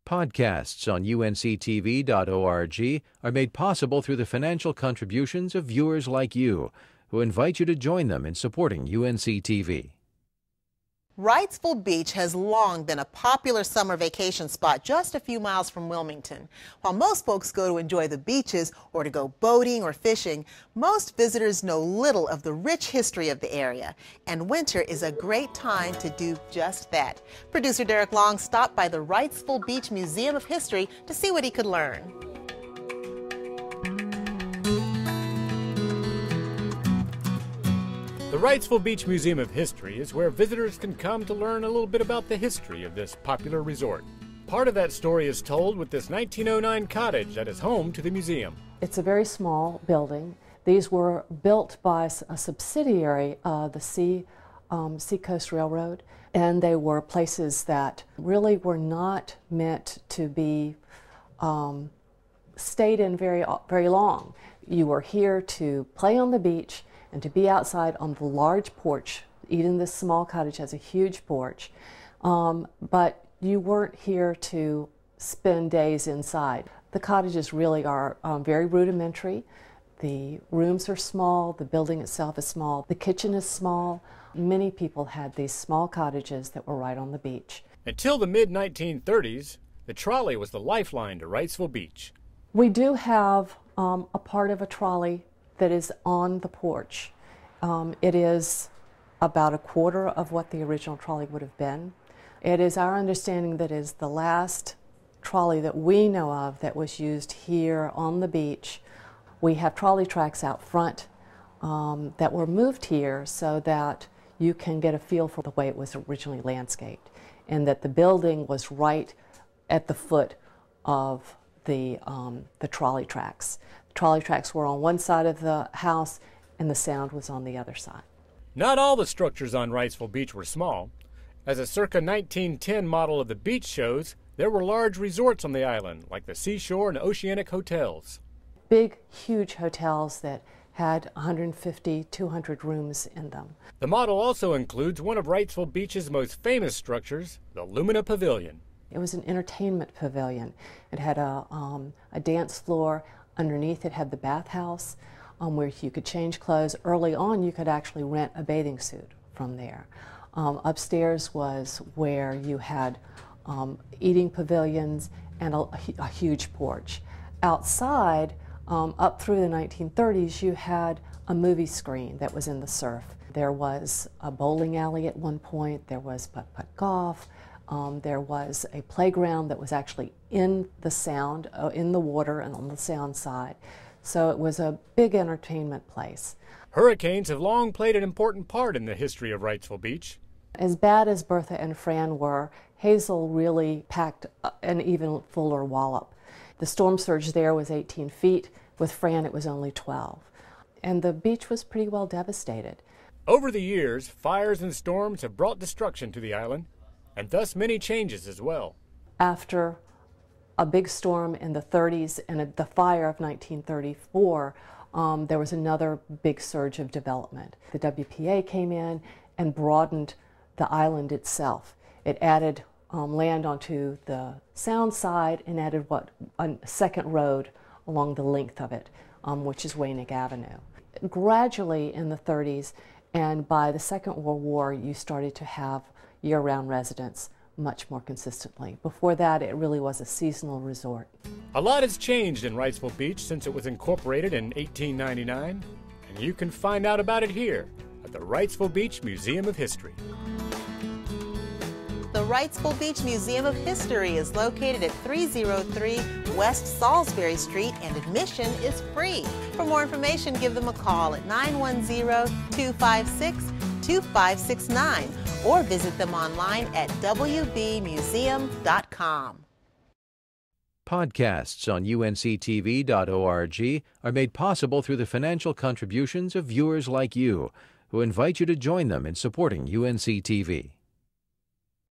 Podcasts on UNC-TV.org are made possible through the financial contributions of viewers like you, who invite you to join them in supporting UNC-TV. Wrightsville Beach has long been a popular summer vacation spot just a few miles from Wilmington. While most folks go to enjoy the beaches or to go boating or fishing, most visitors know little of the rich history of the area, and winter is a great time to do just that. Producer Derek Long stopped by the Wrightsville Beach Museum of History to see what he could learn. The Wrightsville Beach Museum of History is where visitors can come to learn a little bit about the history of this popular resort. Part of that story is told with this 1909 cottage that is home to the museum. It's a very small building. These were built by a subsidiary of the Seacoast Railroad, and they were places that really were not meant to be stayed in very long. You were here to play on the beach and to be outside on the large porch. Even this small cottage has a huge porch, but you weren't here to spend days inside. The cottages really are very rudimentary. The rooms are small, the building itself is small, the kitchen is small. Many people had these small cottages that were right on the beach. Until the mid-1930s, the trolley was the lifeline to Wrightsville Beach. We do have a part of a trolley that is on the porch. It is about a quarter of what the original trolley would have been. It is our understanding that it is the last trolley that we know of that was used here on the beach. We have trolley tracks out front that were moved here so that you can get a feel for the way it was originally landscaped, and that the building was right at the foot of the trolley tracks. The trolley tracks were on one side of the house and the sound was on the other side. Not all the structures on Wrightsville Beach were small. As a circa 1910 model of the beach shows, there were large resorts on the island, like the Seashore and Oceanic hotels. Big, huge hotels that had 150, 200 rooms in them. The model also includes one of Wrightsville Beach's most famous structures, the Lumina Pavilion. It was an entertainment pavilion. It had a dance floor. Underneath it had the bathhouse where you could change clothes. Early on, you could actually rent a bathing suit from there. Upstairs was where you had eating pavilions and a huge porch. Outside, up through the 1930s, you had a movie screen that was in the surf. There was a bowling alley at one point. There was putt-putt golf. There was a playground that was actually in the sound, in the water and on the sound side. So it was a big entertainment place. Hurricanes have long played an important part in the history of Wrightsville Beach. As bad as Bertha and Fran were, Hazel really packed an even fuller wallop. The storm surge there was 18 feet. With Fran, it was only 12. And the beach was pretty well devastated. Over the years, fires and storms have brought destruction to the island, and thus many changes as well. After a big storm in the 30s and the fire of 1934, there was another big surge of development. The WPA came in and broadened the island itself. It added land onto the sound side and added a second road along the length of it, which is Waynick Avenue. Gradually in the 30s and by the Second World War, you started to have year-round residents much more consistently. Before that, it really was a seasonal resort. A lot has changed in Wrightsville Beach since it was incorporated in 1899, and you can find out about it here at the Wrightsville Beach Museum of History. The Wrightsville Beach Museum of History is located at 303 West Salisbury Street, and admission is free. For more information, give them a call at 910-256-2569 or visit them online at wbmuseum.com. Podcasts on UNC-TV.org are made possible through the financial contributions of viewers like you, who invite you to join them in supporting UNC-TV.